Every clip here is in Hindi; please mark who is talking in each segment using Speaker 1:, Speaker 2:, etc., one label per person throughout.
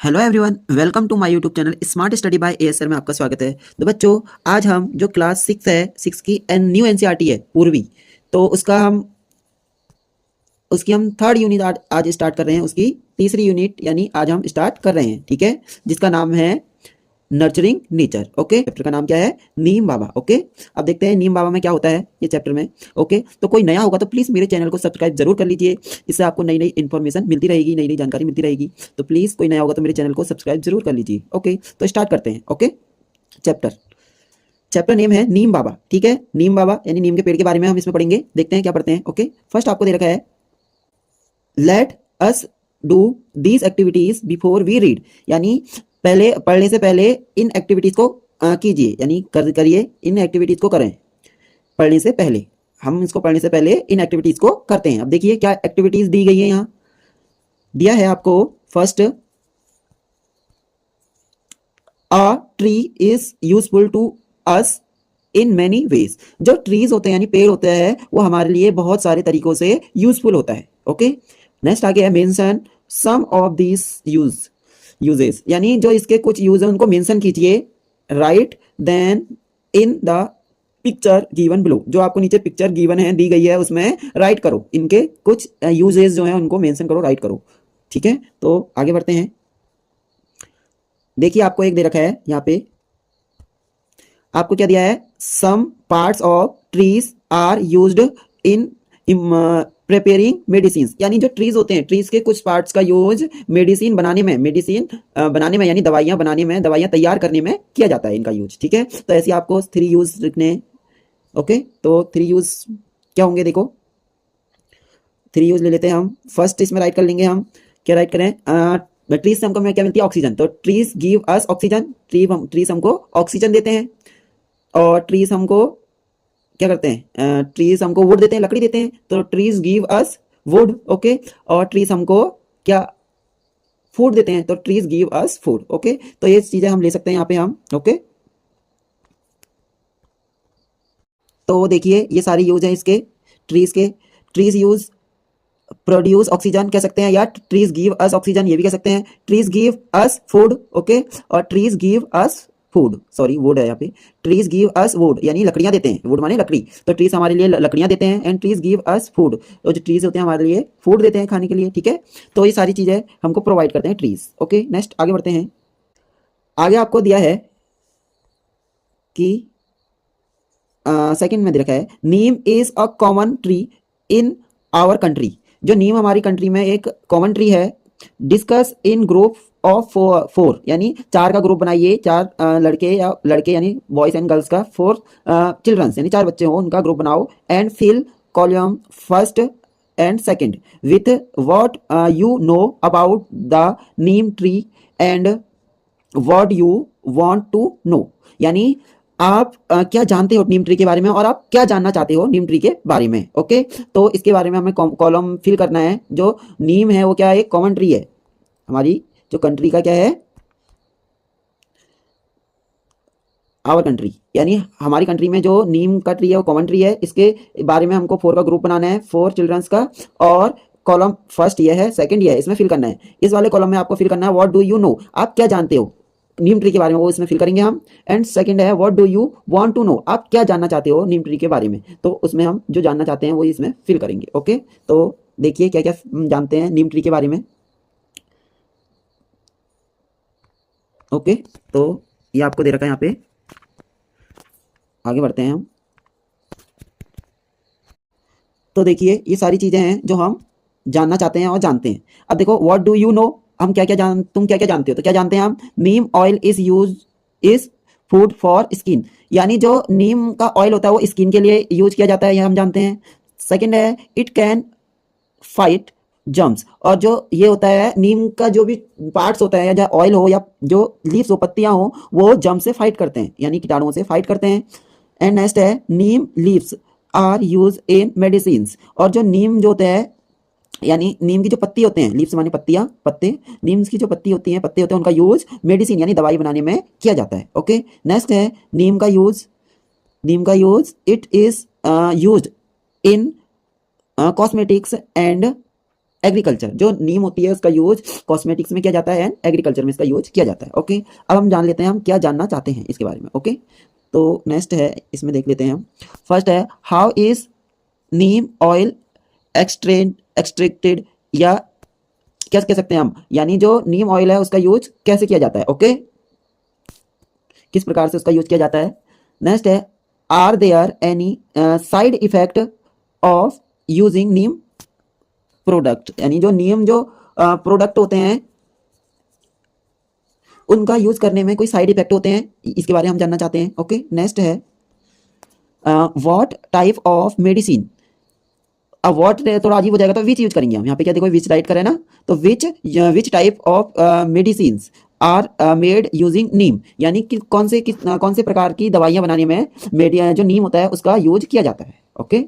Speaker 1: Hello everyone, welcome to my YouTube channel smart study by ASR में आपका स्वागत है। तो बच्चों, आज हम जो क्लास 6 है, 6 की न्यू एनसीईआरटी है पूर्वी, तो उसकी हम थर्ड यूनिट आज स्टार्ट कर रहे हैं। उसकी तीसरी यूनिट यानी आज हम स्टार्ट कर रहे हैं, ठीक है, जिसका नाम है नर्चरिंग नेचर। ओके, चैप्टर का नाम क्या है? नीम बाबा। ओके, अब देखते हैं नीम बाबा में क्या होता है ये चैप्टर में। ओके, तो कोई नया होगा तो प्लीज़ मेरे चैनल को सब्सक्राइब जरूर कर लीजिए, इससे आपको नई नई इन्फॉर्मेशन मिलती रहेगी, नई नई जानकारी मिलती रहेगी। तो प्लीज़ कोई नया होगा तो मेरे चैनल को सब्सक्राइब जरूर कर लीजिए। ओके, तो स्टार्ट करते हैं। ओके, चैप्टर नेम है नीम बाबा, ठीक है। नीम बाबा यानी नीम के पेड़ के बारे में हम इसमें पढ़ेंगे। देखते हैं क्या पढ़ते हैं। ओके, फर्स्ट आपको दे रखा है let us do these activities before we read, यानी पहले पढ़ने से पहले इन एक्टिविटीज को कीजिए, यानी करिए, इन एक्टिविटीज को करें पढ़ने से पहले। हम इसको पढ़ने से पहले इन एक्टिविटीज को करते हैं। अब देखिए क्या एक्टिविटीज दी गई है। यहाँ दिया है आपको first, a tree is useful to us in many ways. जो ट्रीज होते हैं यानी पेड़ होते हैं वो हमारे लिए बहुत सारे तरीकों से यूजफुल होता है। ओके, नेक्स्ट आगे है mention some of this uses, यानी जो इसके कुछ यूज है उनको मेंशन कीजिए। Right then in the picture given below, जो आपको नीचे पिक्चर गिवन है, दी गई है, उसमें राइट करो, इनके कुछ यूजेस जो है उनको मेंशन करो, राइट करो। ठीक है, तो आगे बढ़ते हैं। देखिए आपको एक दे रखा है यहाँ पे, आपको क्या दिया है? Some parts of trees are used in preparing medicine, यानी जो ट्रीज होते हैं, ट्रीज के कुछ पार्ट्स का यूज मेडिसिन बनाने में यानी दवाइयां बनाने में, दवाइयां तैयार करने में किया जाता है, इनका यूज। ठीक है, तो ऐसे आपको 3 यूज लिखने हैं। ओके, तो 3 यूज क्या होंगे? देखो 3 यूज ले लेते हैं हम। फर्स्ट इसमें राइट कर लेंगे हम, क्या राइट करें? ट्रीज से हमको क्या मिलती है? ऑक्सीजन। तो ट्रीज गिव अस ऑक्सीजन, ट्रीज हमको ऑक्सीजन देते हैं। और ट्रीज हमको क्या करते हैं? ट्रीज हमको वुड देते हैं, लकड़ी देते हैं, तो trees give us would. Okay, और ट्रीज हमको क्या फूड देते हैं? तो trees give us food. Okay, तो ये चीजें हम ले सकते हैं यहाँ पे हम। ओके, तो देखिए ये सारी यूज है इसके ट्रीज के। ट्रीज यूज प्रोड्यूस ऑक्सीजन कह सकते हैं, या ट्रीज गिव अस ऑक्सीजन ये भी कह सकते हैं। Trees give us food. Okay, और trees give us food, sorry wood है यहाँ पे। ट्रीज गिव अस वुड यानी लकड़ियां देते हैं, वुड माने लकड़ी, तो ट्रीज हमारे लिए लकड़ियां देते हैं। And trees give us food, तो जो ट्रीज होते हैं हमारे लिए फूड देते हैं खाने के लिए। ठीक है, तो ये सारी चीजें हमको प्रोवाइड करते हैं ट्रीज। ओके, नेक्स्ट आगे बढ़ते हैं। आगे आपको दिया है कि सेकंड में दे रखा है neem is a common tree in our country, जो नीम हमारी कंट्री में एक कॉमन ट्री है। डिस्कस इन ग्रुप ऑफ 4, यानी 4 का ग्रुप बनाइए, 4 लड़के यानी बॉयज एंड गर्ल्स का, 4 चिल्ड्रंस यानी 4 बच्चे हो उनका ग्रुप बनाओ। And fill column first and second with what you know about the neem tree and what you want to know, यानी आप क्या जानते हो नीम ट्री के बारे में और आप क्या जानना चाहते हो नीम ट्री के बारे में। ओके, तो इसके बारे में हमें कॉलम फिल करना है। जो नीम है वो क्या है? एक कॉमन ट्री है, हमारी जो कंट्री का क्या है? आवर कंट्री, यानी हमारी कंट्री में जो नीम का ट्री है वो कॉमन ट्री है। इसके बारे में हमको 4 का ग्रुप बनाना है, 4 चिल्ड्रंस का। और कॉलम फर्स्ट ये है, सेकंड ये है, इसमें फिल करना है। इस वाले कॉलम में आपको फिल करना है व्हाट डू यू नो, आप क्या जानते हो नीम ट्री के बारे में, वो इसमें फिल करेंगे हम। एंड सेकंड है what do you want to know, आप क्या जानना चाहते हो नीम ट्री के बारे में, तो उसमें हम जो जानना चाहते हैं वो इसमें फिल करेंगे। ओके, तो देखिए क्या क्या जानते हैं नीम ट्री के बारे में। ओके, तो ये आपको दे रखा है यहाँ पे। आगे बढ़ते हैं हम। तो देखिए ये सारी चीजें हैं जो हम जानना चाहते हैं और जानते हैं। अब देखो व्हाट डू यू नो, हम तुम क्या क्या जानते हो? तो क्या जानते हैं हम? Neem oil is food for skin, यानी जो नीम का ऑयल होता है वो स्किन के लिए यूज किया जाता है, ये हम जानते हैं। सेकंड है इट कैन फाइट जर्म्स, और जो ये होता है नीम का जो भी पार्ट्स होता है, या ऑयल हो या जो लीव्स हो, पत्तियां हो, वो जर्म से फाइट करते हैं, यानी कीटाणुओं से फाइट करते हैं। एंड नेक्स्ट है neem leaves are use in medicine, और जो नीम जो होते हैं यानी नीम की जो पत्ती होते हैं, लीव्स माने पत्तियां, पत्ते, नीम की जो पत्ती होती हैं, पत्ते होते हैं, उनका यूज मेडिसिन यानी दवाई बनाने में किया जाता है। ओके, नेक्स्ट है नीम का use it is used in cosmetics and agriculture, जो नीम होती है उसका यूज कॉस्मेटिक्स में किया जाता है एंड एग्रीकल्चर में इसका यूज किया जाता है। ओके, अब हम जान लेते हैं हम क्या जानना चाहते हैं इसके बारे में। ओके, तो नेक्स्ट है, इसमें देख लेते हैं हम। फर्स्ट है, how is Neem oil extracted, या क्या कह सकते हैं हम, यानी जो नीम ऑयल है उसका यूज कैसे किया जाता है। ओके, किस प्रकार से उसका यूज किया जाता है। नेक्स्ट है, are there any side effect of using neem product, यानी जो नीम जो प्रोडक्ट होते हैं उनका यूज करने में कोई साइड इफेक्ट होते हैं, इसके बारे में हम जानना चाहते हैं। ओके, नेक्स्ट है, व्हाट टाइप ऑफ मेडिसिन, अब व्हाट थोड़ा अजीब हो जाएगा तो विच यूज करेंगे हम। यहाँ पे क्या देखो, विच राइट करें ना, तो which type of medicine are made using neem, यानी कि कौन से प्रकार की दवाइयाँ बनाने में जो नीम होता है उसका यूज किया जाता है। ओके,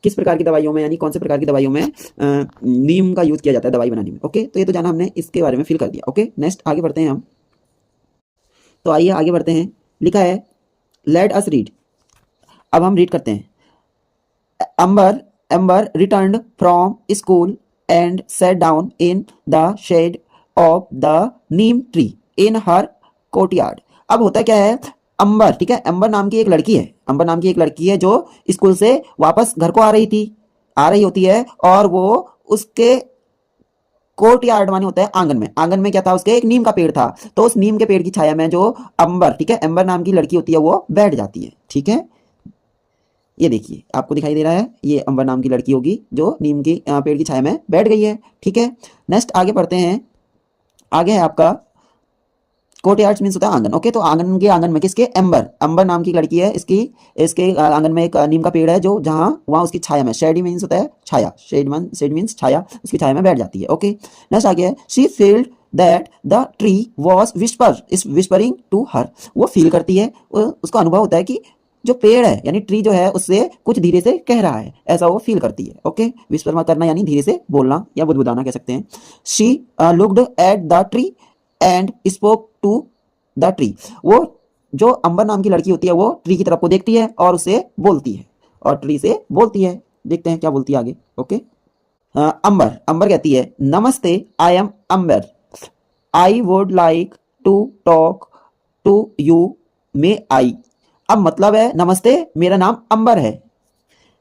Speaker 1: किस प्रकार की दवाइयों में, यानी कौन से प्रकार की दवाइयों में नीम का यूज किया जाता है दवाई बनाने में। ओके, तो ये तो जाना हमने, इसके बारे में फिल कर दिया। ओके, नेक्स्ट आगे बढ़ते हैं हम। तो आइए आगे बढ़ते हैं। लिखा है लेट अस रीड, अब हम रीड करते हैं। Amber returned from school and sat down in the shade of the neem tree in her courtyard. अब होता क्या है, अंबर, ठीक है, अंबर नाम की एक लड़की है, अंबर नाम की एक लड़की है जो स्कूल से वापस घर को आ रही होती है, और वो उसके कोर्टयार्ड माने होता है आंगन में। आंगन में क्या था, उसके एक नीम का पेड़ था, तो उस नीम के पेड़ की छाया में जो अंबर, ठीक है, अंबर नाम की लड़की होती है वो बैठ जाती है। ठीक है, ये देखिए आपको दिखाई दे रहा है, ये अंबर नाम की लड़की होगी जो नीम की पेड़ की छाया में बैठ गई है। ठीक है, नेक्स्ट आगे बढ़ते हैं। आगे है आपका कोर्टयार्ड मीन्स होता है आंगन। ओके, तो आंगन में किसके, अंबर नाम की लड़की है, इसके आंगन में एक नीम का पेड़ है जो वहाँ उसकी छाया में, शेड मीन्स होता है छाया, शेड मीन्स छाया, उसकी छाया में बैठ जाती है। ओके, नेक्स्ट आगे है, she felt that the tree was whispering to her, वो फील करती है, उसका अनुभव होता है कि जो पेड़ है यानी ट्री जो है उससे कुछ धीरे से कह रहा है, ऐसा वो फील करती है। ओके, विस्पर करना यानी धीरे से बोलना या बुदबुदाना कह सकते हैं। She looked at the tree and spoke to the tree, वो जो अंबर नाम की लड़की होती है वो ट्री की तरफ को देखती है और उससे बोलती है, और ट्री से बोलती है। देखते हैं क्या बोलती है आगे। ओके, अंबर कहती है, नमस्ते, I am Ambar, I would like to talk to you, may I. अब मतलब है, नमस्ते, मेरा नाम अंबर है,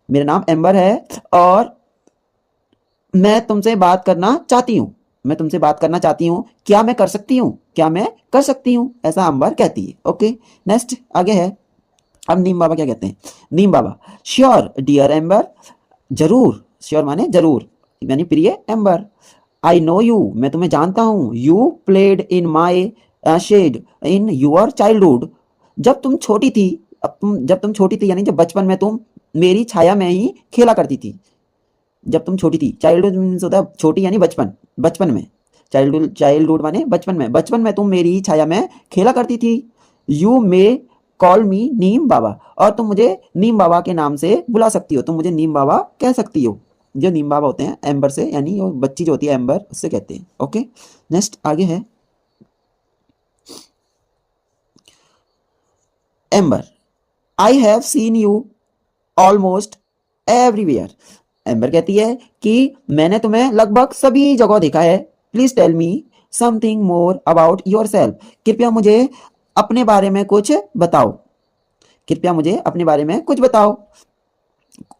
Speaker 1: मेरा नाम अंबर है, और मैं तुमसे बात करना चाहती हूँ, मैं तुमसे बात करना चाहती हूँ, क्या मैं कर सकती हूँ, क्या मैं कर सकती हूँ, ऐसा अंबर कहती है। ओके, नेक्स्ट आगे है। अब नीम बाबा क्या कहते हैं। नीम बाबा, श्योर डियर एम्बर, जरूर, श्योर माने जरूर, यानी प्रिय एम्बर, आई नो यू, मैं तुम्हें जानता हूँ, you played in my shade in your childhood, जब तुम छोटी थी, जब तुम छोटी थी यानी जब बचपन में तुम मेरी छाया में ही खेला करती थी। जब तुम छोटी थी, चाइल्डहुड मीन्स होता है छोटी यानी बचपन, बचपन में, चाइल्डहुड माने बचपन में तुम मेरी छाया में खेला करती थी। यू मे कॉल मी नीम बाबा, और तुम मुझे नीम बाबा के नाम से बुला सकती हो, तुम मुझे नीम बाबा कह सकती हो। जो नीम बाबा होते हैं एम्बर से, यानी वो बच्ची जो होती है एम्बर, उससे कहते हैं। ओके, नेक्स्ट आगे है amber, I have seen you almost everywhere, amber कहती है कि मैंने तुम्हें लगभग सभी जगह देखा है। Please tell me something more about yourself, कृपया मुझे अपने बारे में कुछ बताओ, कृपया मुझे अपने बारे में कुछ बताओ,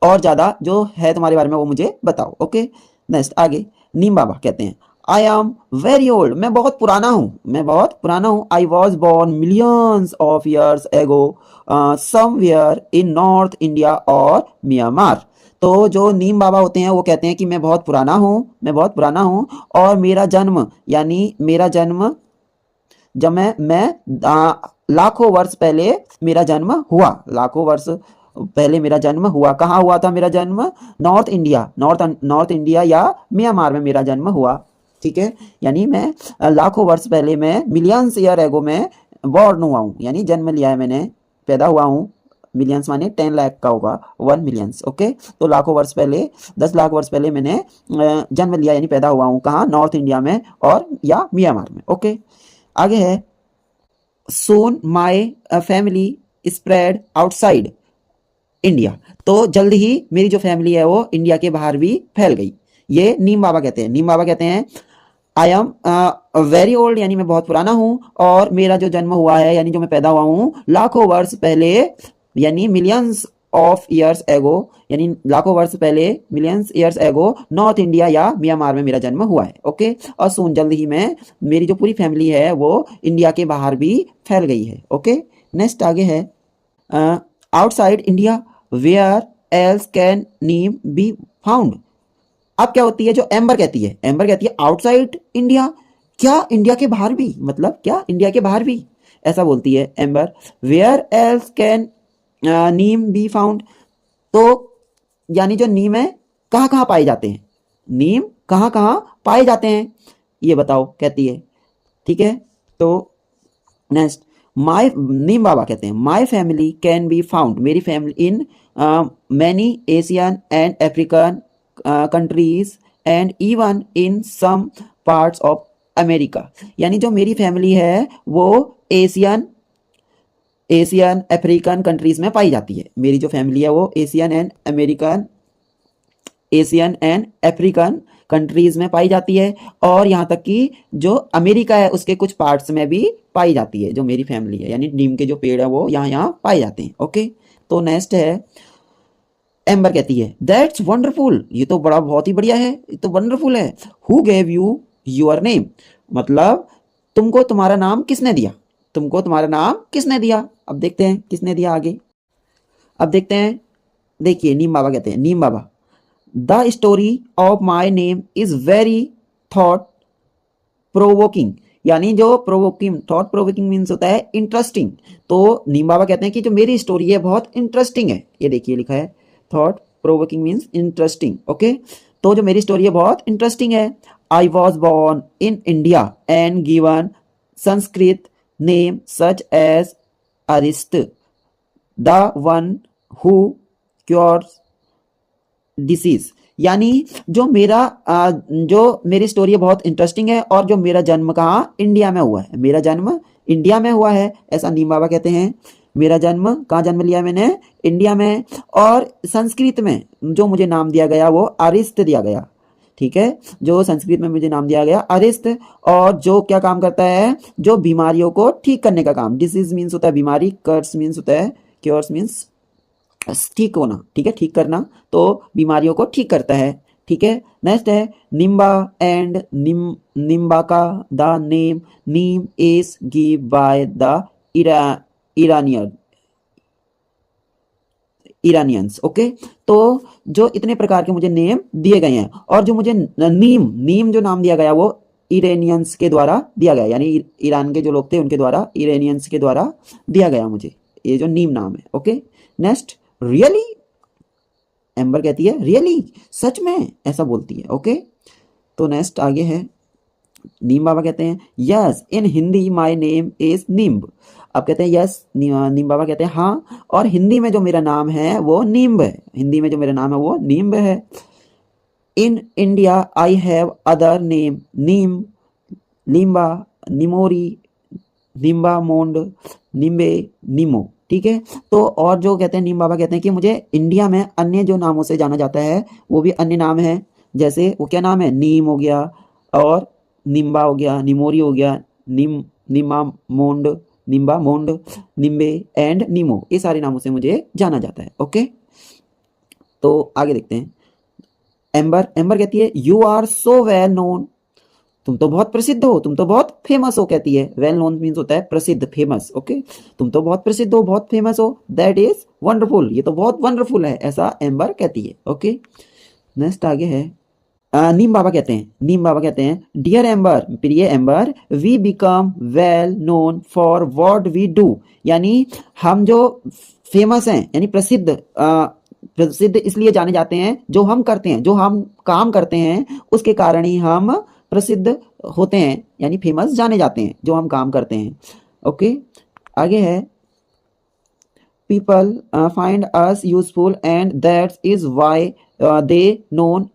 Speaker 1: और ज्यादा जो है तुम्हारे बारे में वो मुझे बताओ। ओके, नेक्स्ट आगे नीम बाबा कहते हैं, आई एम वेरी ओल्ड, मैं बहुत पुराना हूँ, मैं बहुत पुराना हूँ। I was born millions of years ago somewhere in north India और म्यांमार। तो जो नीम बाबा होते हैं वो कहते हैं कि मैं बहुत पुराना हूँ, मैं बहुत पुराना हूँ, और मेरा जन्म, यानी मेरा जन्म जब मैं लाखों वर्ष पहले मेरा जन्म हुआ, लाखों वर्ष पहले मेरा जन्म हुआ। कहाँ हुआ था मेरा जन्म, नॉर्थ इंडिया या म्यांमार में मेरा जन्म हुआ। ठीक है, यानी मैं लाखों वर्ष पहले, मैं मिलियंस ईयर एगो में बॉर्न हुआ हूँ, यानी जन्म लिया है मैंने, पैदा हुआ हूँ। मिलियंस माने 10 लाख का होगा, 1 मिलियंस। ओके, तो लाखों वर्ष पहले, 10 लाख वर्ष पहले मैंने जन्म लिया, यानी पैदा हुआ हूँ। कहाँ, नॉर्थ इंडिया में और या म्यांमार में। ओके, आगे है soon my family spread outside India, तो जल्द ही मेरी जो फैमिली है वो इंडिया के बाहर भी फैल गई, ये नीम बाबा कहते हैं। नीम बाबा कहते हैं आई एम वेरी ओल्ड, यानी मैं बहुत पुराना हूं, और मेरा जो जन्म हुआ है यानी जो मैं पैदा हुआ हूं लाखों वर्ष पहले, यानी मिलियंस ऑफ ईयर्स एगो, यानी लाखों वर्ष पहले, millions years ago, north India या म्यांमार में मेरा जन्म हुआ है। ओके, और सुन जल्द ही में मेरी जो पूरी फैमिली है वो इंडिया के बाहर भी फैल गई है। ओके, नेक्स्ट आगे है outside India where else can neem be found. अब क्या होती है, जो एम्बर कहती है, एम्बर कहती है आउटसाइड इंडिया, क्या इंडिया के बाहर भी, मतलब क्या इंडिया के बाहर भी, ऐसा बोलती है Amber. Where else can neem be found, तो यानी जो नीम है कहाँ कहाँ पाए जाते हैं, नीम कहाँ कहाँ पाए जाते हैं ये बताओ, कहती है। ठीक है, तो नेक्स्ट माई, नीम बाबा कहते हैं my family can be found, मेरी family in many Asian and African countries and even in some parts of America, यानी जो मेरी फैमिली है वो एशियन अफ्रीकन कंट्रीज में पाई जाती है। मेरी जो फैमिली है वो एशियन एंड अफ्रीकन कंट्रीज में पाई जाती है, और यहाँ तक कि जो अमेरिका है उसके कुछ पार्ट्स में भी पाई जाती है जो मेरी फैमिली है, यानी नीम के जो पेड़ है वो यहाँ पाए जाते हैं। ओके, तो नेक्स्ट है एम्बर कहती है दैट्स वंडरफुल, ये तो बड़ा बहुत ही बढ़िया है, ये तो वंडरफुल है। Who gave you your name, मतलब तुमको तुम्हारा नाम किसने दिया, तुमको तुम्हारा नाम किसने दिया। अब देखते हैं किसने दिया आगे, अब देखते हैं। देखिए नीम बाबा कहते हैं, Neem Baba the story of my name is very thought provoking, यानी जो प्रोवोकिंग, थॉट प्रोवोकिंग मीन्स होता है इंटरेस्टिंग, तो नीम बाबा कहते हैं कि जो मेरी स्टोरी है बहुत इंटरेस्टिंग है। ये देखिए लिखा है thought provoking means interesting. Okay, तो जो मेरी स्टोरी है बहुत इंटरेस्टिंग है। I was born in India and given Sanskrit name such as Arishta, the one who cures disease, यानी जो मेरी स्टोरी है बहुत इंटरेस्टिंग है, और जो मेरा जन्म कहाँ, इंडिया में हुआ है, मेरा जन्म इंडिया में हुआ है, ऐसा नीम बाबा कहते हैं। मेरा जन्म कहाँ जन्म लिया मैंने, इंडिया में, और संस्कृत में जो मुझे नाम दिया गया वो अरिस्त दिया गया। ठीक है, जो संस्कृत में मुझे नाम दिया गया अरिस्त, और जो क्या काम करता है, जो बीमारियों को ठीक करने का काम, डिसीज मीन्स होता है बीमारी, कर्स मीन्स होता है, क्योर्स मीन्स ठीक होना, ठीक है, ठीक करना, तो बीमारियों को ठीक करता है। ठीक है, नेक्स्ट है Nimba and Nimbaka the name neem is give by the Iranians. Okay, तो जो इतने प्रकार के मुझे नेम दिए गए हैं, और जो मुझे नीम जो नाम दिया गया वो इरानियंस के द्वारा दिया गया, यानी ईरान के जो लोग थे उनके द्वारा, इरानियंस के द्वारा दिया गया मुझे ये जो नीम नाम है। ओके, नेक्स्ट रियली, एम्बर कहती है रियली, सच में, ऐसा बोलती है। ओके, तो नेक्स्ट आगे है नीम बाबा कहते हैं yes in Hindi my name is Nimb. अब कहते हैं यस, नीम बाबा कहते हैं हाँ, और हिंदी में जो मेरा नाम है वो निम्ब है, हिंदी में जो मेरा नाम है वो निम्ब है। In India I have other name neem, लिम्बा, निमोरी, निम्बा मोंड, निम्बे, निमो। ठीक है, तो और जो कहते हैं नीम बाबा कहते हैं कि मुझे इंडिया में अन्य जो नामों से जाना जाता है वो भी अन्य नाम है, जैसे वो क्या नाम है, नीम हो गया, और निम्बा हो गया, निमोरी हो गया, निम्बा मोंड, निम्बे एंड निमो, ये सारे नामों से मुझे जाना जाता है। ओके, तो आगे देखते हैं। एम्बर कहती है you are so well known, तुम तो बहुत प्रसिद्ध हो, तुम तो बहुत फेमस हो, कहती है। वेल नोन मीन्स होता है प्रसिद्ध, फेमस। ओके, तुम तो बहुत प्रसिद्ध हो, बहुत फेमस हो, दैट इज वंडरफुल, ये तो बहुत वंडरफुल है, ऐसा एम्बर कहती है। ओके, नेक्स्ट आगे है नीम बाबा कहते हैं डियर एम्बर, प्रिय Amber, we become well known for what we do, यानी हम जो फेमस हैं, यानी प्रसिद्ध इसलिए जाने जाते हैं जो हम करते हैं, जो हम काम करते हैं उसके कारण ही हम प्रसिद्ध होते हैं, यानी फेमस जाने जाते हैं जो हम काम करते हैं। ओके, आगे है people find us useful and that is why they known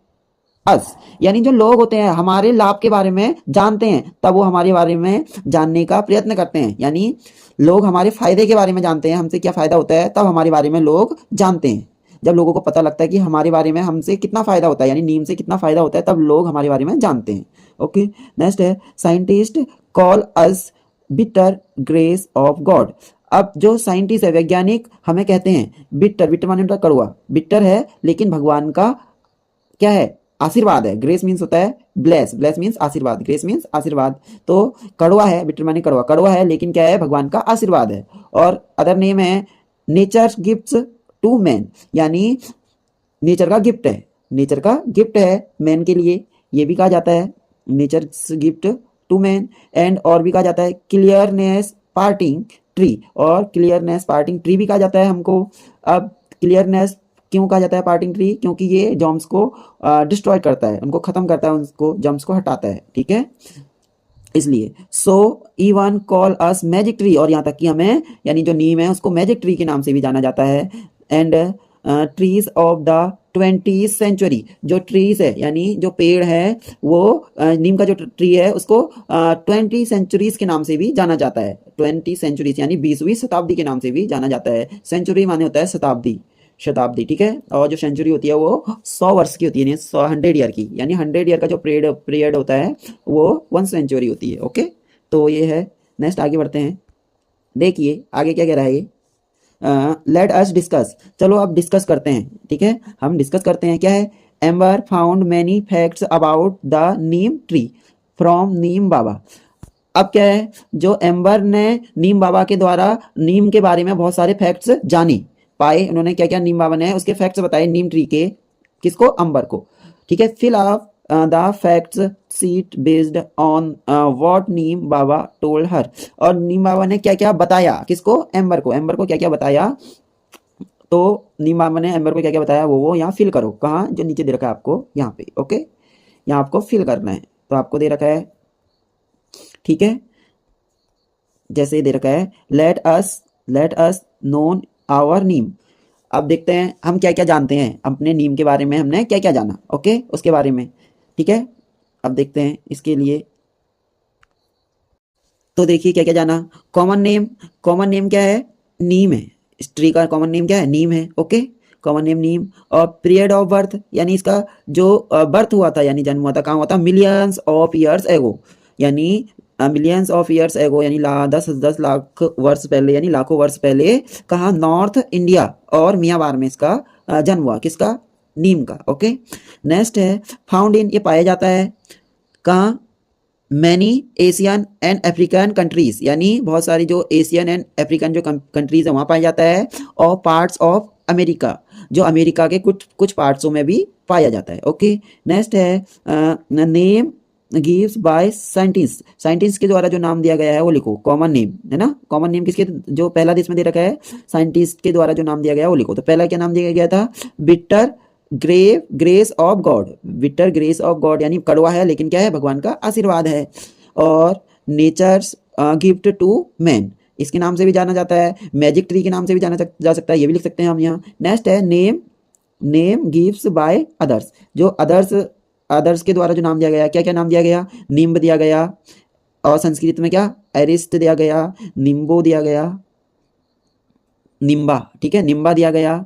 Speaker 1: us, यानी जो लोग होते हैं हमारे लाभ के बारे में जानते हैं तब वो हमारे बारे में जानने का प्रयत्न करते हैं, यानी लोग हमारे फायदे के बारे में जानते हैं, हमसे क्या फायदा होता है तब हमारे बारे में लोग जानते हैं। जब लोगों को पता लगता है कि हमारे बारे में हमसे कितना फ़ायदा होता है, यानी नीम से कितना फ़ायदा होता है, तब लोग हमारे बारे में जानते हैं। ओके, नेक्स्ट है scientist call us bitter grace of God. अब जो साइंटिस्ट है, वैज्ञानिक हमें कहते हैं बिटर, बिटर माने होता है कड़वा, बिटर है लेकिन भगवान का क्या है, आशीर्वाद है। ग्रेस मीन्स होता है ब्लेस, ब्लेस मीन्स आशीर्वाद, ग्रेस मीन्स आशीर्वाद। तो कड़वा है, बिटर माने कड़वा, कड़वा है लेकिन क्या है, भगवान का आशीर्वाद है। और अदर नेम है नेचर गिफ्ट्स टू मैन, यानी नेचर का गिफ्ट है, नेचर का गिफ्ट है मैन के लिए, ये भी कहा जाता है nature gift to man. And और भी कहा जाता है क्लियरनेस पार्टिंग ट्री, और क्लियरनेस पार्टिंग ट्री भी कहा जाता है हमको। अब क्लियरनेस क्यों कहा जाता है पार्टिंग ट्री, क्योंकि ये जॉम्स को डिस्ट्रॉय करता है, उनको खत्म करता है, उनको जम्स को हटाता है, ठीक है, इसलिए। सो इवन कॉल अस मैजिक ट्री, और यहाँ तक कि हमें यानी जो नीम है उसको मैजिक ट्री के नाम से भी जाना जाता है। And trees of the 20th century, जो ट्रीज है यानी जो पेड़ है वो नीम का जो ट्री है उसको 20 सेंचुरीज के नाम से भी जाना जाता है। 20 सेंचुरीज यानी 20वीं शताब्दी के नाम से भी जाना जाता है। सेंचुरी माने होता है शताब्दी, शताब्दी, ठीक है। और जो सेंचुरी होती है वो 100 वर्ष की होती है, 100 ईयर की, यानी 100 ईयर का जो पीरियड होता है वो 1 सेंचुरी होती है। ओके, तो ये है। नेक्स्ट आगे बढ़ते हैं, देखिए आगे क्या कह रहा है ये। लेट अस डिस्कस, चलो अब डिस्कस करते हैं, ठीक है, हम डिस्कस करते हैं। क्या है, Amber found many facts about the neem tree from Neem Baba. अब क्या है, जो एम्बर ने नीम बाबा के द्वारा नीम के बारे में बहुत सारे फैक्ट्स जाने पाए, उन्होंने क्या क्या नीम बाबा ने उसके फैक्ट्स बताए नीम ट्री के, किसको, अंबर को, ठीक है। Fill of the facts sheet based on what Neem Baba told her, और नीम बाबा ने क्या क्या बताया, किसको, एम्बर को, एम्बर को क्या क्या बताया। तो नीम बाबा ने एम्बर को क्या क्या बताया वो यहाँ फिल करो, कहाँ, जो नीचे दे रखा है आपको यहाँ पे। ओके, यहाँ आपको फिल करना है, तो आपको दे रखा है, ठीक है, जैसे दे रखा है लेट अस नोन आवर नीम। अब देखते हैं हम क्या क्या जानते हैं अपने नीम के बारे में, हमने क्या क्या जाना, ओके, उसके बारे में, ठीक है। अब देखते हैं इसके लिए, तो देखिए क्या क्या जाना। कॉमन नेम क्या है, नीम है, इस ट्री का कॉमन नेम क्या है, नीम है, ओके, कॉमन नेम नीम। और पीरियड ऑफ बर्थ, यानी इसका जो बर्थ हुआ था यानी जन्म हुआ था, कहाँ हुआ था, मिलियंस ऑफ ईयर्स एगो, यानी मिलियंस ऑफ ईयर्स एगो, यानी 10 लाख वर्ष पहले, यानी लाखों वर्ष पहले, कहाँ, नॉर्थ इंडिया और मियांमार में इसका जन्म हुआ, किसका, नीम का, ओके। नेक्स्ट है फाउंड इन, ये पाया जाता है कहाँ, many Asian and African countries, यानी बहुत सारी जो एशियन एंड अफ्रीकन जो कंट्रीज है वहाँ पाया जाता है। और पार्ट्स ऑफ अमेरिका, जो अमेरिका के कुछ कुछ पार्ट्सों में भी पाया जाता है, ओके। नेक्स्ट है name gives by scientist, scientist के द्वारा जो नाम दिया गया है वो लिखो, कॉमन नेम है ना, कॉमन नेम किसके, जो पहला देश में दे रखा है, साइंटिस्ट के द्वारा जो नाम दिया गया है वो लिखो। तो पहला क्या नाम दिया गया था, bitter grace of God, bitter grace of God, यानी कड़वा है लेकिन क्या है, भगवान का आशीर्वाद है। और नेचर्स गिफ्ट टू मैन, इसके नाम से भी जाना जाता है। मैजिक ट्री के नाम से भी जाना जा सकता है, ये भी लिख सकते हैं हम यहाँ। नेक्स्ट है नेम गिव्स बाय अदर्स, जो अदर्स के द्वारा जो नाम दिया गया, क्या क्या नाम दिया गया, निम्ब दिया गया, और संस्कृत में क्या, एरिस्ट दिया गया, निम्बो दिया गया, निम्बा, ठीक है, निम्बा दिया गया,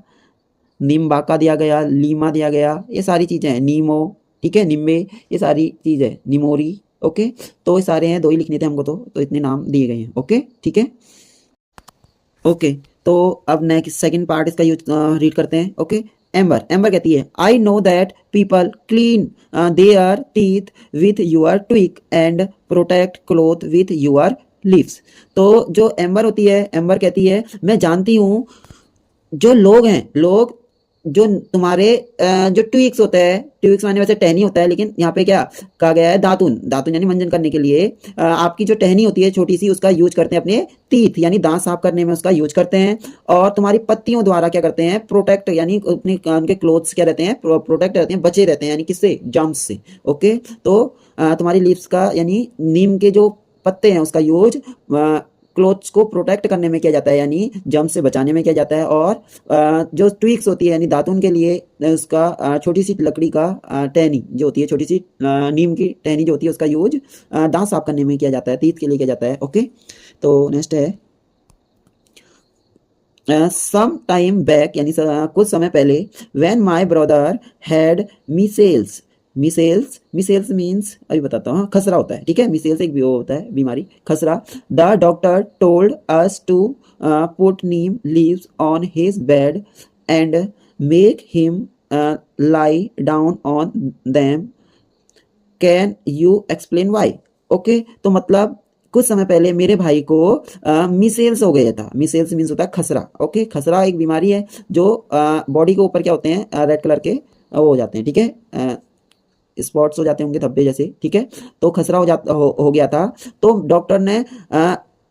Speaker 1: निम्बाका दिया गया, लीमा दिया गया, ये सारी चीज़ें हैं, नीमो, ठीक है, निम्बे, ये सारी चीज़ें, निमोरी, ओके। तो ये सारे हैं, दो ही लिखने थे हमको, तो इतने नाम दिए गए हैं, ओके, ठीक है, ओके। तो अब नेक्स्ट सेकंड पार्ट इसका यूज रीड करते हैं, ओके। एम्बर कहती है, I know that people clean their teeth with your twig and protect cloth with your lips. तो जो एम्बर होती है, एम्बर कहती है, मैं जानती हूँ जो लोग हैं, लोग जो तुम्हारे जो ट्विक्स होता है, ट्विक्स माने वैसे टहनी होता है, लेकिन यहाँ पे क्या कहा गया है, दातुन, दातुन यानी मंजन करने के लिए आपकी जो टहनी होती है छोटी सी, उसका यूज करते हैं अपने टीथ यानी दांत साफ करने में उसका यूज करते हैं। और तुम्हारी पत्तियों द्वारा क्या करते हैं, प्रोटेक्ट, यानी अपने उनके क्लोथ्स क्या रहते हैं, प्रोटेक्ट रहते हैं, बचे रहते हैं, यानी किससे, जम्स से, ओके। तो तुम्हारी लिप्स का यानी नीम के जो पत्ते हैं उसका यूज क्लोथ्स को प्रोटेक्ट करने में किया जाता है, यानी जम से बचाने में किया जाता है। और जो ट्विक्स होती है यानी दातुन के लिए उसका छोटी सी लकड़ी का टहनी जो होती है, छोटी सी नीम की टहनी जो होती है उसका यूज दांत साफ करने में किया जाता है, तीत के लिए किया जाता है, ओके। तो नेक्स्ट है सम टाइम बैक यानी कुछ समय पहले when my brother had measles. Measles means अभी बताता हूँ, खसरा होता है, ठीक है। मीसेल्स एक वो होता है बीमारी, खसरा। The doctor told us to put neem leaves on his bed and make him lie down on them. Can you explain why? Okay, तो मतलब कुछ समय पहले मेरे भाई को मिसेल्स हो गया था। मिसेल्स मीन्स होता है खसरा। ओके, खसरा एक बीमारी है जो बॉडी के ऊपर क्या होते हैं, रेड कलर के वो हो जाते हैं, ठीक है, स्पॉट्स हो जाते होंगे धब्बे जैसे, ठीक है। तो खसरा हो गया था। तो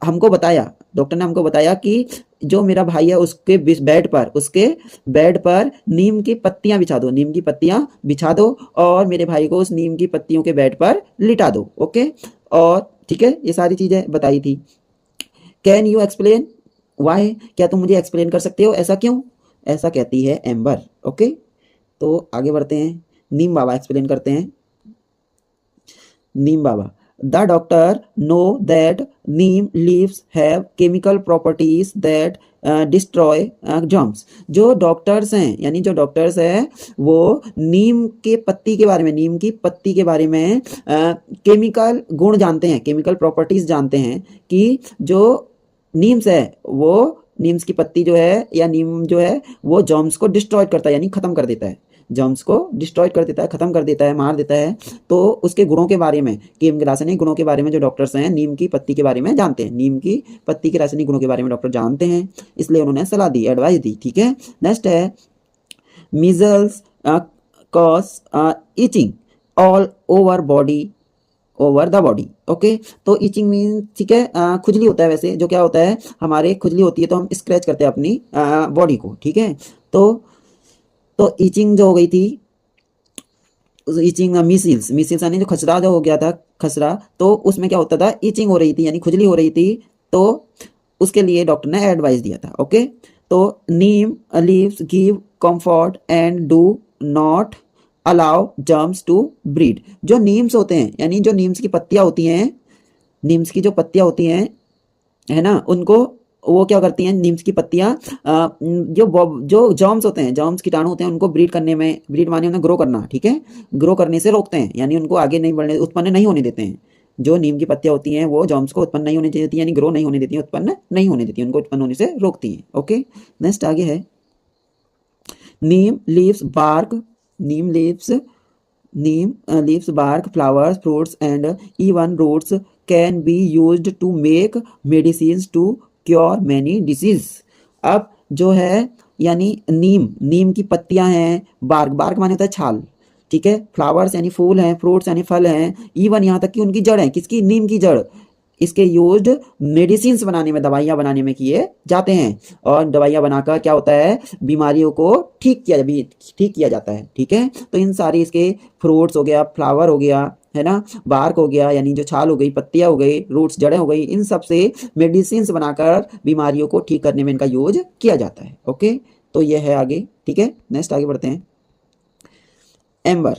Speaker 1: हमको बताया डॉक्टर ने हमको बताया कि जो मेरा भाई है उसके बेड पर नीम की पत्तियां बिछा दो, नीम की पत्तियां बिछा दो और मेरे भाई को उस नीम की पत्तियों के बेड पर लिटा दो। ओके, और ठीक है, ये सारी चीजें बताई थी। Can you explain Y? क्या तुम मुझे एक्सप्लेन कर सकते हो ऐसा क्यों? ऐसा कहती है एम्बर। ओके, तो आगे बढ़ते हैं, नीम बाबा एक्सप्लेन करते हैं। Neem Baba, the doctor know that neem leaves have chemical properties that destroy germs. जो डॉक्टर्स हैं, यानी जो डॉक्टर्स हैं वो नीम की पत्ती के बारे में केमिकल गुण जानते हैं, केमिकल प्रॉपर्टीज जानते हैं कि जो नीम्स है वो नीम्स की पत्ती जो है या नीम जो है वो जर्म्स को डिस्ट्रॉय करता है, यानी खत्म कर देता है, जर्म्स को डिस्ट्रॉय कर देता है, खत्म कर देता है, मार देता है। तो उसके गुणों के बारे में, रासायनिक गुणों के बारे में जो डॉक्टर्स हैं नीम की पत्ती के बारे में जानते हैं, नीम की पत्ती के रासायनिक गुणों के बारे में डॉक्टर जानते हैं, इसलिए उन्होंने सलाह दी, एडवाइस दी। ठीक है, नेक्स्ट है measles cause itching all over the body. Okay, तो इचिंग मीन, ठीक है, खुजली होता है। वैसे जो क्या होता है, हमारे खुजली होती है तो हम स्क्रैच करते हैं अपनी बॉडी को, ठीक है। तो इचिंग जो हो गई थी, इचिंग मिसिल्स यानी जो खसरा जो हो गया था, खसरा, तो उसमें क्या होता था, इचिंग हो रही थी यानी खुजली हो रही थी, तो उसके लिए डॉक्टर ने एडवाइस दिया था। ओके, तो neem leaves give comfort and do not allow germs to breed. जो नीम्स होते हैं, यानी जो नीम्स की पत्तियां होती हैं, नीम्स की जो पत्तियां होती हैं, है ना, उनको वो क्या करती हैं, नीम्स की पत्तियां जो जर्म्स होते हैं, जर्म्स कीटाणु होते हैं, उनको ब्रीड करने में, ब्रीड माने उन्हें ग्रो करना, ठीक है, ग्रो करने से रोकते हैं, यानी उनको आगे नहीं बढ़ने, उत्पन्न नहीं होने देते हैं। जो नीम की पत्तियां होती हैं वो जर्म्स को उत्पन्न नहीं होने देती, यानी ग्रो नहीं होने देती, उत्पन्न नहीं होने देती, उनको उत्पन्न होने से रोकती हैं। ओके, नेक्स्ट आगे है neem leaves bark, Neem leaves bark, flowers, fruits and even roots can be used to make medicines to cure many disease। अब जो है, यानी नीम की पत्तियां हैं, बार्क माने होता है छाल, ठीक है, फ्लावर्स यानी फूल हैं, फ्रूट्स यानी फल हैं, इवन यहाँ तक कि उनकी जड़ है, किसकी, नीम की जड़, इसके यूज्ड मेडिसिन बनाने में, दवाइयां बनाने में किए जाते हैं। और दवाइयां बनाकर क्या होता है, बीमारियों को ठीक किया जाता है। ठीक है, तो इन सारी इसके फ्रूट्स हो गया, फ्लावर हो गया, है ना, बार्क हो गया यानी जो छाल हो गई, पत्तियां हो गई, रूट्स जड़ें हो गई, इन सब से मेडिसिन बनाकर बीमारियों को ठीक करने में इनका यूज किया जाता है। ओके, तो ये है आगे। ठीक है, नेक्स्ट आगे बढ़ते हैं। एम्बर,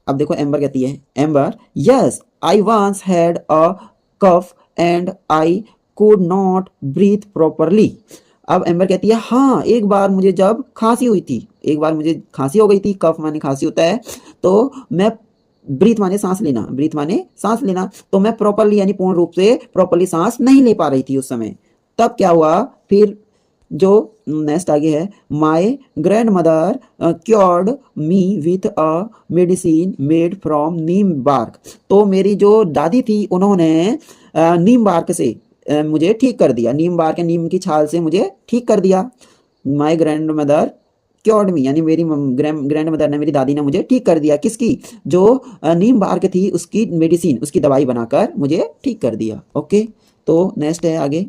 Speaker 1: अब देखो एम्बर कहती है, Amber, yes I once had a cough and I could not breathe properly. अब एम्बर कहती है, हाँ, एक बार मुझे जब खांसी हुई थी, एक बार मुझे खांसी हो गई थी, कफ माने खांसी होता है, तो मैं, ब्रीथ माने सांस लेना, तो मैं प्रॉपरली यानी पूर्ण रूप से प्रॉपरली सांस नहीं ले पा रही थी उस समय। तब क्या हुआ, फिर जो नेक्स्ट आगे है, my grandmother cured me with a medicine made from neem bark. तो मेरी जो दादी थी उन्होंने नीम बार्क से मुझे ठीक कर दिया, नीम बार्क, नीम की छाल से मुझे ठीक कर दिया। माई ग्रैंड मदर क्योर्ड मी, यानी मेरी ग्रैंड मदर ने, मेरी दादी ने मुझे ठीक कर दिया, किसकी, जो नीम बार्क थी उसकी मेडिसिन, उसकी दवाई बनाकर मुझे ठीक कर दिया। ओके, तो नेक्स्ट है आगे,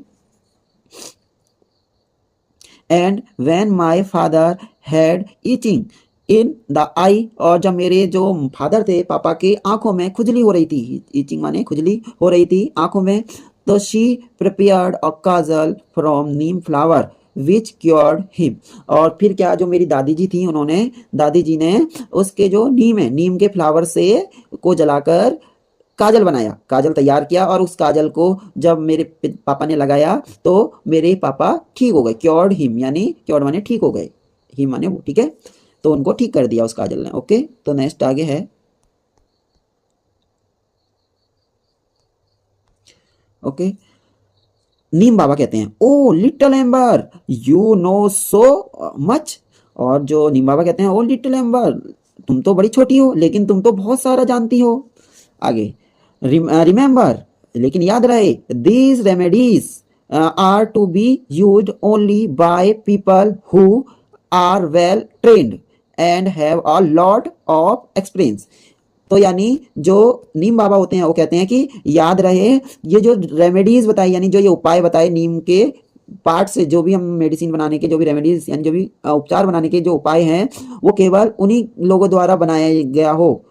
Speaker 1: and when my father had itching in the eye, और जब मेरे जो फादर थे, पापा के आंखों में खुजली हो रही थी, इचिंग माने खुजली हो रही थी आंखों में, तो she prepared a Kajal from Neem flower which cured him. और फिर क्या, जो मेरी दादी जी थी, दादी जी ने उसके जो नीम है, नीम के फ्लावर से को जलाकर काजल बनाया, काजल तैयार किया, और उस काजल को जब मेरे पापा ने लगाया तो मेरे पापा ठीक हो गए, क्योर्ड हिम, यानी क्योर्ड माने ठीक हो गए, हिम माने वो, ठीक है, तो उनको ठीक कर दिया उस काजल ने। ओके, तो नेक्स्ट आगे है, ओके, नीम बाबा कहते हैं, oh little Amber you know so much, और जो नीम बाबा कहते हैं, ओ लिटिल एम्बर तुम तो बड़ी छोटी हो लेकिन तुम तो बहुत सारा जानती हो। आगे, रिमेंबर, लेकिन याद रहे, these remedies are to be used only by people who are well trained and have a lot of experience. तो यानी जो नीम बाबा होते हैं वो कहते हैं कि याद रहे, ये जो रेमेडीज बताई, यानी जो ये उपाय बताए नीम के पार्ट से, जो भी हम मेडिसिन बनाने के, जो भी रेमेडीज यानी जो भी उपचार बनाने के जो उपाय हैं, वो केवल उन्हीं लोगों द्वारा बनाया गया हो,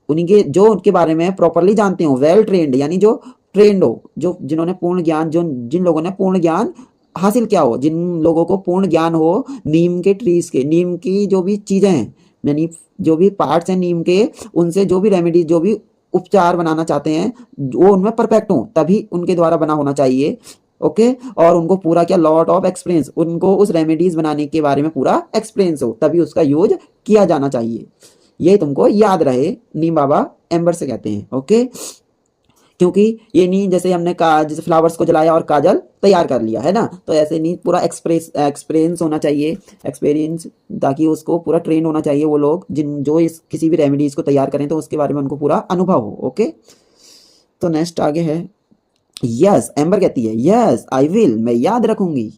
Speaker 1: उन्हीं के जो उनके बारे में प्रॉपरली जानते हो, वेल ट्रेंड यानी जो ट्रेंड हो, जो जिन्होंने पूर्ण ज्ञान, जो जिन लोगों ने पूर्ण ज्ञान हासिल किया हो, जिन लोगों को पूर्ण ज्ञान हो नीम के ट्रीज के, नीम की जो भी चीजें हैं, यानी जो भी पार्ट्स हैं नीम के, उनसे जो भी रेमेडीज, जो भी उपचार बनाना चाहते हैं, वो उनमें परफेक्ट हो, तभी उनके द्वारा बना होना चाहिए। ओके, और उनको पूरा क्या, लॉट ऑफ एक्सपीरियंस, उनको उस रेमेडीज बनाने के बारे में पूरा एक्सपीरियंस हो, तभी उसका यूज किया जाना चाहिए। ये तुमको याद रहे, नीम बाबा एम्बर से कहते हैं। ओके, क्योंकि ये नहीं जैसे हमने कहा, जैसे फ्लावर्स को जलाया और काजल तैयार कर लिया है ना, तो ऐसे नहीं, पूरा एक्सपीरियंस होना चाहिए, एक्सपीरियंस, ताकि उसको पूरा ट्रेन होना चाहिए वो लोग जिन जो इस किसी भी रेमेडीज को तैयार करें तो उसके बारे में उनको पूरा अनुभव हो। ओके, तो नेक्स्ट आगे है, यस, एम्बर कहती है, यस आई विल, मैं याद रखूंगी।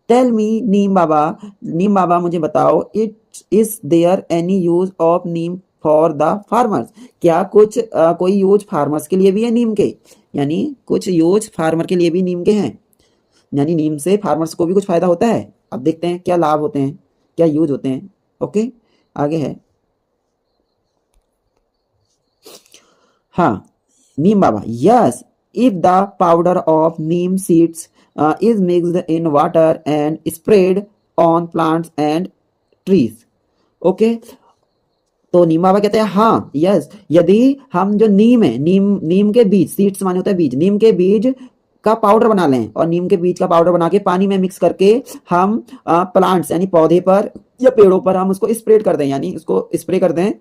Speaker 1: टेल मी नीम बाबा, नीम बाबा मुझे बताओ, it is there any use of neem for the farmers, क्या कुछ कोई यूज फार्मर्स के लिए भी है नीम के, यानी कुछ यूज फार्मर के लिए भी नीम के हैं, यानी नीम से फार्मर्स को भी कुछ फायदा होता है। अब देखते हैं क्या लाभ होते हैं, क्या यूज होते हैं। ओके, आगे है, हाँ, नीम बाबा, yes, if the powder of neem seeds is mixed in water and spread on plants and trees. Okay, तो नीम बाबा कहते हैं हाँ, यस, यदि हम जो नीम है, नीम के बीज, सीड्स माने होता है बीज, नीम के बीज का पाउडर बना लें, और नीम के बीज का पाउडर बना के पानी में मिक्स करके हम प्लांट्स यानी पौधे पर या पेड़ों पर हम उसको स्प्रेड कर दें, यानी उसको स्प्रे कर दें,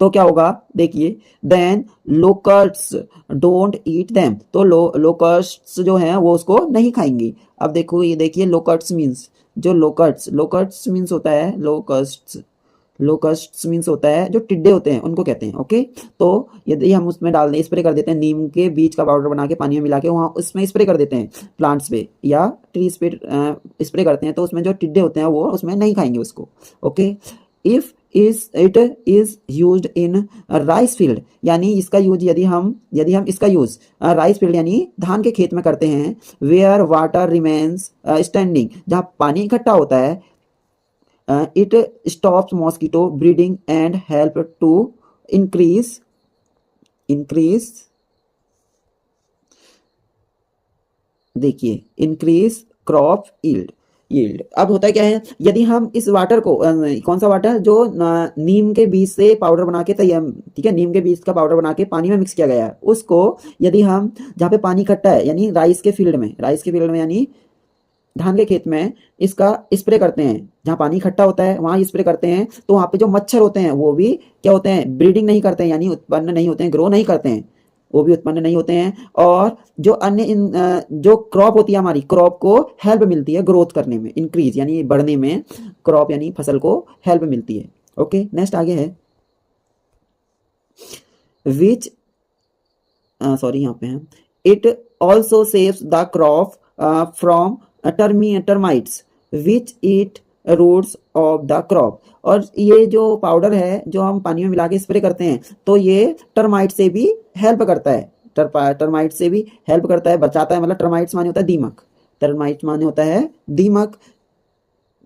Speaker 1: तो क्या होगा, देखिए, देन लोकस्ट्स डोंट ईट देम, तो लोकस्ट्स जो हैं वो उसको नहीं खाएंगे। अब देखो, ये देखिए, लोकस्ट्स मीन्स, जो लोकस्ट्स मीन्स होता है, लोकस्ट्स मीन्स होता है जो टिड्डे होते हैं उनको कहते हैं। ओके, तो यदि हम उसमें डाल दें, स्प्रे कर देते हैं, नीम के बीज का पाउडर बना के पानी में मिला के वहाँ उसमें स्प्रे कर देते हैं, प्लांट्स पे या ट्रीज पे स्प्रे करते हैं, तो उसमें जो टिड्डे होते हैं वो उसमें नहीं खाएंगे उसको। Okay, if it is used in rice field, यानी इसका यूज यदि हम इसका यूज राइस फील्ड यानी धान के खेत में करते हैं, वेयर वाटर रिमेन्स स्टैंडिंग, जहाँ पानी इकट्ठा होता है, it stops mosquito breeding and help to increase देखिए, इंक्रीज क्रॉप यील्ड। अब होता है क्या है, यदि हम इस वाटर को कौन सा वाटर, जो नीम के बीज से पाउडर बना के तैयार, ठीक है, नीम के बीज का पाउडर बना के पानी में मिक्स किया गया है, उसको यदि हम जहाँ पे पानी इकट्ठा है, यानी राइस के फील्ड में यानी धान के खेत में इसका स्प्रे करते हैं, जहाँ पानी इकट्ठा होता है वहां स्प्रे करते हैं, तो वहां पे जो मच्छर होते हैं वो भी क्या होते हैं, ब्रीडिंग नहीं करते हैं, यानी उत्पन्न नहीं होते हैं, ग्रो नहीं करते हैं, वो भी उत्पन्न नहीं होते हैं, और जो अन्य जो क्रॉप होती है, हमारी क्रॉप को हेल्प मिलती है ग्रोथ करने में, इंक्रीज यानी बढ़ने में, क्रॉप यानी फसल को हेल्प मिलती है। ओके, नेक्स्ट आगे है, विच सॉरी यहाँ पे है, it also saves the crop from termites which eat roots of the crop, और ये जो पाउडर है जो हम पानी में मिला के स्प्रे करते हैं, तो ये टर्माइट से भी हेल्प करता है, टर्माइट से भी हेल्प करता है, बचाता है, मतलब टर्माइट्स माने होता है दीमक, टर्माइट्स माने होता है दीमक,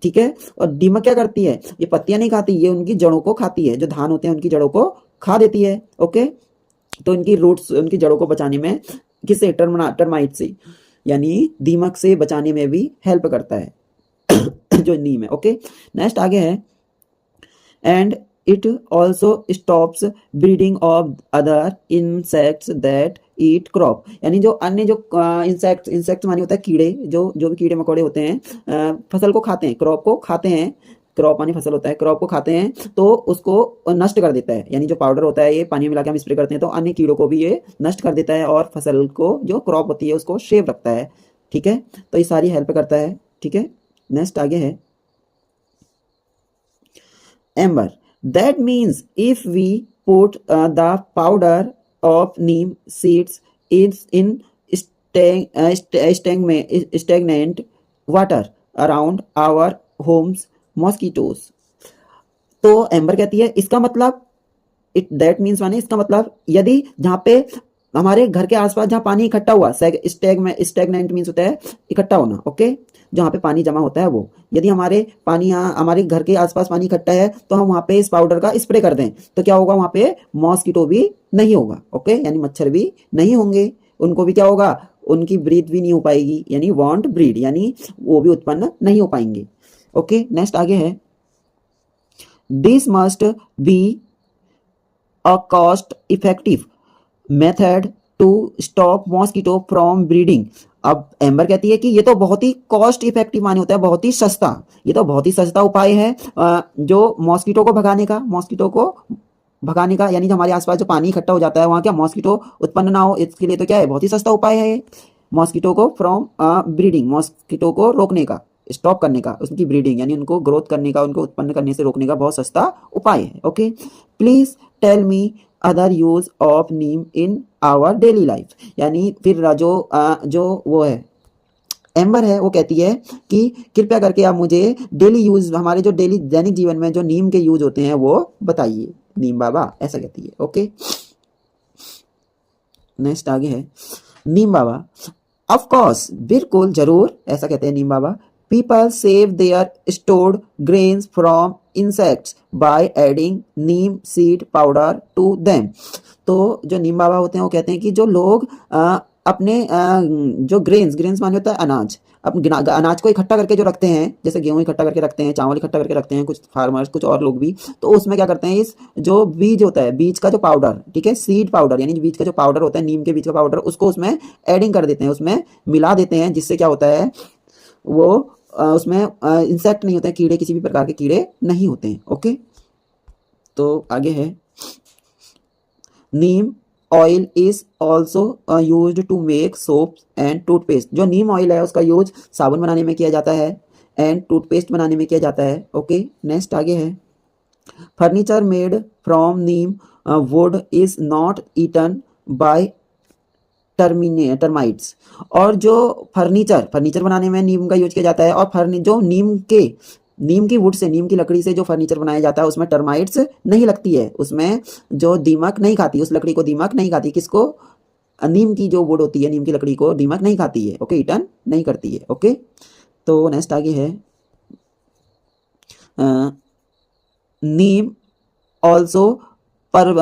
Speaker 1: ठीक है, और दीमक क्या करती है, ये पत्तियां नहीं खाती, ये उनकी जड़ों को खाती है, जो धान होते हैं उनकी जड़ों को खा देती है। ओके, तो इनकी रूट्स, उनकी जड़ों को बचाने में किससे, टर्माइट से, यानी दीमक से बचाने में भी हेल्प करता है जो नीम है। ओके, नेक्स्ट आगे है, and it also stops breeding of other insects that eat crop, यानी जो अन्य जो इंसेक्ट माने होता है कीड़े, जो भी कीड़े मकोड़े होते हैं फसल को खाते हैं, क्रॉप को खाते हैं, क्रॉप मानी फसल होता है, क्रॉप को खाते हैं तो उसको नष्ट कर देता है, यानी जो पाउडर होता है ये पानी में मिला के हम स्प्रे करते हैं तो अन्य कीड़ों को भी ये नष्ट कर देता है और फसल को जो क्रॉप होती है उसको सेव रखता है। ठीक है, तो ये सारी हेल्प करता है। ठीक है, नेक्स्ट आगे है Amber. That means if we put the powder of neem seeds in stagnant water around our homes mosquitoes. तो एम्बर कहती है इसका मतलब इट दैट मीन्स माने इसका मतलब यदि जहाँ पे हमारे घर के आसपास जहाँ पानी इकट्ठा हुआ, स्टेगनेंट मीन्स होता है इकट्ठा होना, ओके, जहाँ पे पानी जमा होता है वो, यदि हमारे पानी यहाँ हमारे घर के आसपास पानी इकट्ठा है तो हम वहाँ पे इस पाउडर का स्प्रे कर दें तो क्या होगा, वहाँ पे मॉस्किटो भी नहीं होगा, ओके, यानी मच्छर भी नहीं होंगे, उनको भी क्या होगा, उनकी ब्रीथ भी नहीं हो पाएगी, यानी वॉन्ट ब्रीड, यानी वो भी उत्पन्न नहीं हो पाएंगे। ओके, नेक्स्ट आगे है this must be a cost effective method to stop mosquito from breeding. अब एम्बर कहती है कि ये तो बहुत ही कॉस्ट इफेक्टिव माने होता है बहुत ही सस्ता, ये तो बहुत ही सस्ता उपाय है जो मॉस्किटो को भगाने का, यानी जो हमारे आसपास जो पानी इकट्ठा हो जाता है वहाँ क्या मॉस्किटो उत्पन्न ना हो, इसके लिए तो क्या है बहुत ही सस्ता उपाय है मॉस्किटो को फ्रॉम ब्रीडिंग, मॉस्किटो को रोकने का, स्टॉप करने का, उसकी ब्रीडिंग यानी उनको ग्रोथ करने का, उनको उत्पन्न करने से रोकने का बहुत सस्ता उपाय है। Okay, please tell me other use of neem in our daily life, यानी फिर जो वो है एम्बर है वो कहती है कि कृपया करके आप मुझे डेली यूज, हमारे जो डेली दैनिक जीवन में जो नीम के यूज होते हैं वो बताइए, नीम बाबा ऐसा कहती है। ओके, नेक्स्ट आगे है नीम बाबा। ऑफ कोर्स, बिल्कुल जरूर, ऐसा कहते हैं Neem Baba. People save their stored grains from insects by adding neem seed powder to them. तो जो नीम बाबा होते हैं वो कहते हैं कि जो लोग अपने जो ग्रेन्स माने होता है अनाज, अनाज को इकट्ठा करके जो रखते हैं, जैसे गेहूं इकट्ठा करके रखते हैं, चावल इकट्ठा करके रखते हैं कुछ फार्मर्स, कुछ और लोग भी, तो उसमें क्या करते हैं इस जो बीज होता है, बीज का जो पाउडर, ठीक है, सीड पाउडर यानी बीज का जो पाउडर होता है, नीम के बीज का पाउडर, उसको उसमें एडिंग कर देते हैं, उसमें मिला देते हैं, जिससे क्या होता है वो उसमें इंसेक्ट नहीं होते हैं, कीड़े, किसी भी प्रकार के कीड़े नहीं होते हैं। ओके, तो आगे है neem oil is also use to make soap and toothpaste. जो नीम ऑयल है उसका यूज साबुन बनाने में किया जाता है एंड टूथपेस्ट बनाने में किया जाता है। ओके, नेक्स्ट आगे है furniture made from neem wood is not eaten by termites. और जो फर्नीचर बनाने में नीम का यूज किया जाता है, और जो नीम की वुड से, नीम की लकड़ी से जो फर्नीचर बनाया जाता है उसमें टर्माइट्स नहीं लगती है, उसमें जो दीमक नहीं खाती, उस लकड़ी को दीमक नहीं खाती, किसको, नीम की जो वुड होती है, नीम की लकड़ी को दीमक नहीं खाती है। ओके, ईटन नहीं करती है। ओके, तो नेक्स्ट आगे है नीम ऑल्सो पर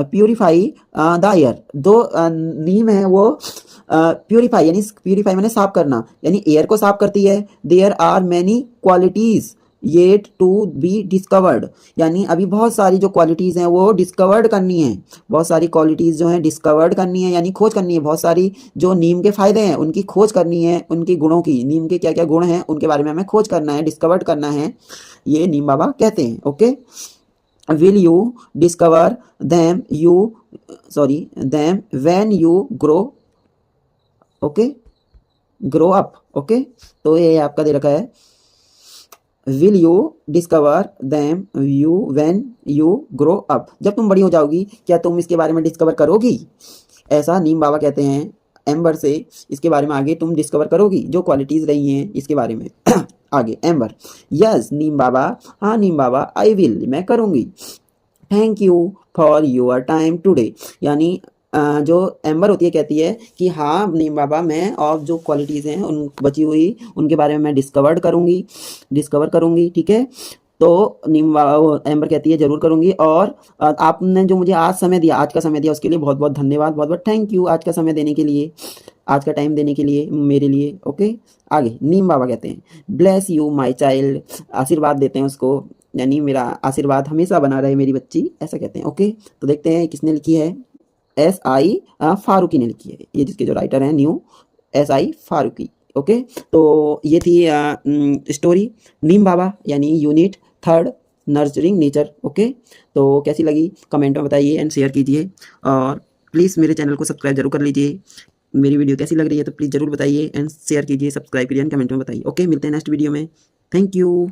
Speaker 1: प्यूरिफाई द एयर। दो नीम है वो प्यूरिफाई, यानी प्यूरिफाई मैंने साफ करना, यानी एयर को साफ करती है। There are many qualities yet to be discovered, यानी अभी बहुत सारी जो क्वालिटीज़ हैं वो डिस्कवर्ड करनी है, बहुत सारी क्वालिटीज़ जो हैं डिस्कवर्ड करनी है, यानी खोज करनी है, बहुत सारी जो नीम के फायदे हैं उनकी खोज करनी है, उनकी गुणों की, नीम के क्या क्या गुण हैं उनके बारे में हमें खोज करना है, डिस्कवर्ड करना है, ये नीम बाबा कहते हैं। Okay, will you discover them when you grow up। Okay, तो ये आपका दे रखा है will you discover them when you grow up, जब तुम बड़ी हो जाओगी क्या तुम इसके बारे में डिस्कवर करोगी, ऐसा नीम बाबा कहते हैं एम्बर से, इसके बारे में आगे तुम डिस्कवर करोगी जो क्वालिटीज रही हैं इसके बारे में। आगे एम्बर, यस नीम बाबा, हाँ नीम बाबा, आई विल, मैं करूँगी। Thank you for your time today, यानी जो एम्बर होती है कहती है कि हाँ नीम बाबा, मैं और जो क्वालिटीज़ हैं उन बची हुई उनके बारे में मैं डिस्कवर करूँगी। ठीक है, तो नीम बाबा एम्बर कहती है जरूर करूँगी, और आपने जो मुझे आज का समय दिया उसके लिए बहुत बहुत धन्यवाद, बहुत बहुत थैंक यू आज का समय देने के लिए, आज का टाइम देने के लिए मेरे लिए। ओके, आगे नीम बाबा कहते हैं ब्लेस यू माई चाइल्ड, आशीर्वाद देते हैं उसको, यानी मेरा आशीर्वाद हमेशा बना रहे मेरी बच्ची, ऐसा कहते हैं। ओके, तो देखते हैं किसने लिखी है। SI फारूकी ने लिखी है, ये जिसके जो राइटर हैं न्यू SI फारूकी। ओके, तो ये थी स्टोरी नीम बाबा यानी यूनिट 3 नर्चरिंग नेचर। ओके, तो कैसी लगी कमेंट में बताइए एंड शेयर कीजिए, और प्लीज़ मेरे चैनल को सब्सक्राइब जरूर कर लीजिए। मेरी वीडियो कैसी लग रही है तो प्लीज़ ज़रूर बताइए एंड शेयर कीजिए, सब्सक्राइब कीजिए एंड कमेंट में बताइए। ओके, मिलते हैं नेक्स्ट वीडियो में। Thank you.